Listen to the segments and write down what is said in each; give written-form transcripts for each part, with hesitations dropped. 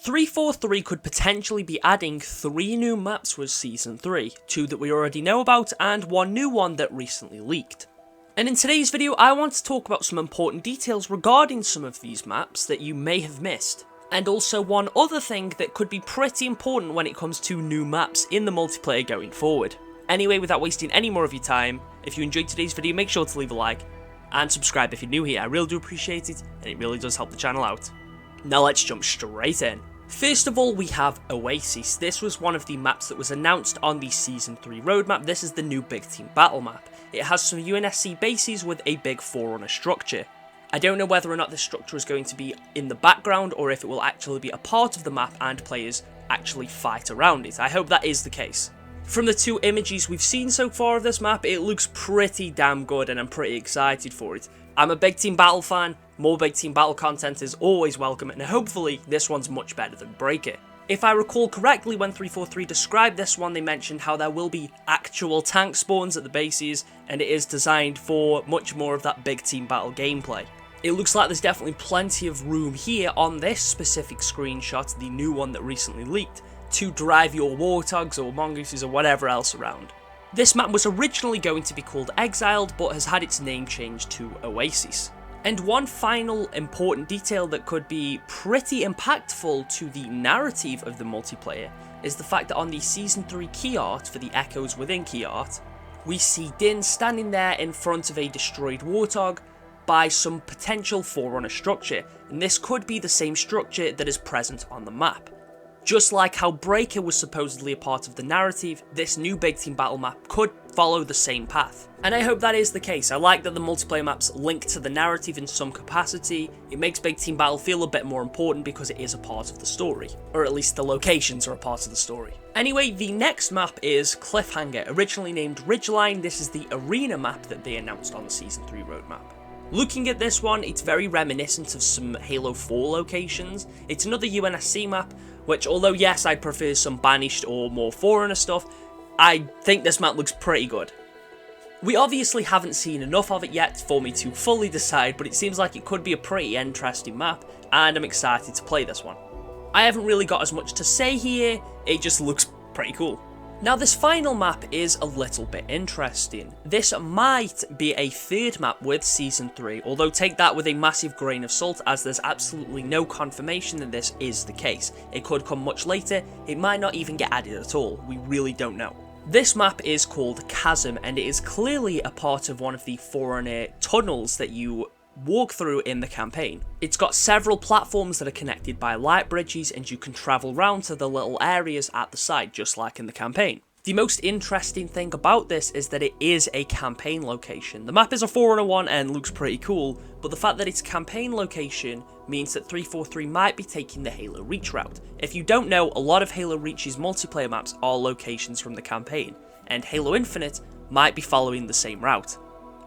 343 could potentially be adding 3 new maps with Season 3, 2 that we already know about and 1 new one that recently leaked. And in today's video I want to talk about some important details regarding some of these maps that you may have missed, and also one other thing that could be pretty important when it comes to new maps in the multiplayer going forward. Anyway, without wasting any more of your time, if you enjoyed today's video make sure to leave a like, and subscribe if you're new here, I really do appreciate it, and it really does help the channel out. Now let's jump straight in. First of all, we have Oasis. This was one of the maps that was announced on the Season 3 roadmap. This is the new big team battle map. It has some UNSC bases with a big Forerunner structure. I don't know whether or not this structure is going to be in the background or if it will actually be a part of the map and players actually fight around it. I hope that is the case. From the 2 images we've seen so far of this map, it looks pretty damn good and I'm pretty excited for it. I'm a big team battle fan, more big team battle content is always welcome, and hopefully this one's much better than Breaker. If I recall correctly, when 343 described this one, they mentioned how there will be actual tank spawns at the bases, and it is designed for much more of that big team battle gameplay. It looks like there's definitely plenty of room here on this specific screenshot, the new one that recently leaked, to drive your warthogs or mongooses or whatever else around. This map was originally going to be called Exiled, but has had its name changed to Oasis. And one final important detail that could be pretty impactful to the narrative of the multiplayer is the fact that on the Season 3 key art for the Echoes Within key art, we see Din standing there in front of a destroyed warthog by some potential Forerunner structure, and this could be the same structure that is present on the map. Just like how Breaker was supposedly a part of the narrative, this new big team battle map could follow the same path. And I hope that is the case. I like that the multiplayer maps link to the narrative in some capacity. It makes big team battle feel a bit more important because it is a part of the story. Or at least the locations are a part of the story. Anyway, the next map is Cliffhanger, originally named Ridgeline. This is the arena map that they announced on the Season 3 roadmap. Looking at this one, it's very reminiscent of some Halo 4 locations. It's another UNSC map, which although yes, I prefer some Banished or more Forerunner stuff, I think this map looks pretty good. We obviously haven't seen enough of it yet for me to fully decide, but it seems like it could be a pretty interesting map, and I'm excited to play this one. I haven't really got as much to say here, it just looks pretty cool. Now this final map is a little bit interesting. This might be a 3rd map with Season 3, although take that with a massive grain of salt as there's absolutely no confirmation that this is the case. It could come much later, it might not even get added at all, we really don't know. This map is called Chasm and it is clearly a part of one of the Forerunner tunnels that you walk through in the campaign. It's got several platforms that are connected by light bridges and you can travel around to the little areas at the side just like in the campaign. The most interesting thing about this is that it is a campaign location. The map is a Forerunner one and looks pretty cool, but the fact that it's a campaign location means that 343 might be taking the Halo Reach route. If you don't know, a lot of Halo Reach's multiplayer maps are locations from the campaign, and Halo Infinite might be following the same route.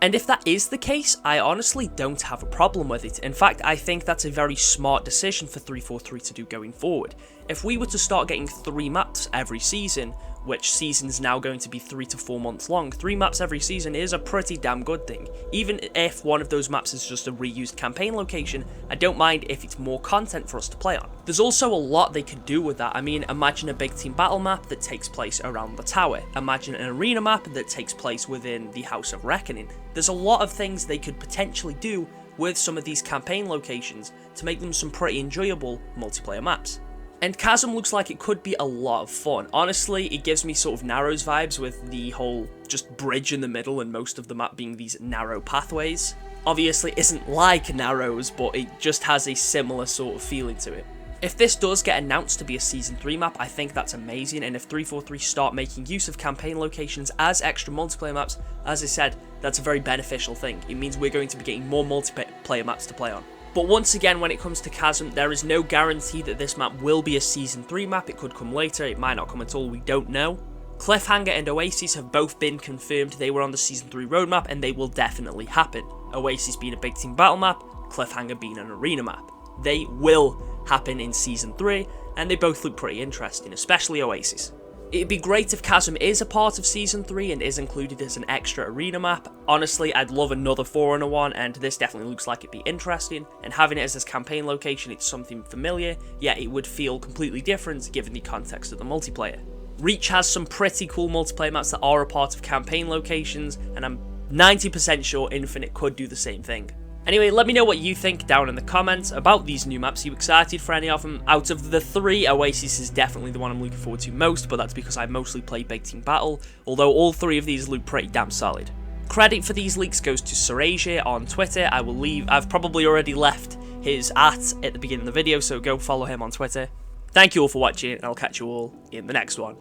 And if that is the case, I honestly don't have a problem with it. In fact, I think that's a very smart decision for 343 to do going forward. If we were to start getting 3 maps every season, which season's now going to be 3 to 4 months long, 3 maps every season is a pretty damn good thing. Even if one of those maps is just a reused campaign location, I don't mind if it's more content for us to play on. There's also a lot they could do with that. I mean, imagine a big team battle map that takes place around the tower. Imagine an arena map that takes place within the House of Reckoning. There's a lot of things they could potentially do with some of these campaign locations to make them some pretty enjoyable multiplayer maps. And Chasm looks like it could be a lot of fun. Honestly, it gives me sort of Narrows vibes with the whole just bridge in the middle and most of the map being these narrow pathways. Obviously it isn't like Narrows, but it just has a similar sort of feeling to it. If this does get announced to be a Season 3 map, I think that's amazing, and if 343 start making use of campaign locations as extra multiplayer maps, as I said, that's a very beneficial thing. It means we're going to be getting more multiplayer maps to play on. But once again, when it comes to Chasm, there is no guarantee that this map will be a Season 3 map. It could come later, it might not come at all, we don't know. Cliffhanger and Oasis have both been confirmed. They were on the Season 3 roadmap and they will definitely happen. Oasis being a big team battle map, Cliffhanger being an arena map. They will happen in Season 3 and they both look pretty interesting, especially Oasis. It'd be great if Chasm is a part of Season 3 and is included as an extra arena map. Honestly, I'd love another Forerunner one, and this definitely looks like it'd be interesting, and having it as this campaign location, it's something familiar, yet it would feel completely different given the context of the multiplayer. Reach has some pretty cool multiplayer maps that are a part of campaign locations, and I'm 90% sure Infinite could do the same thing. Anyway, let me know what you think down in the comments about these new maps. Are you excited for any of them? Out of the three, Oasis is definitely the one I'm looking forward to most, but that's because I mostly play Big Team Battle, although all three of these look pretty damn solid. Credit for these leaks goes to Serasia on Twitter. I've probably already left his at the beginning of the video, so go follow him on Twitter. Thank you all for watching, and I'll catch you all in the next one.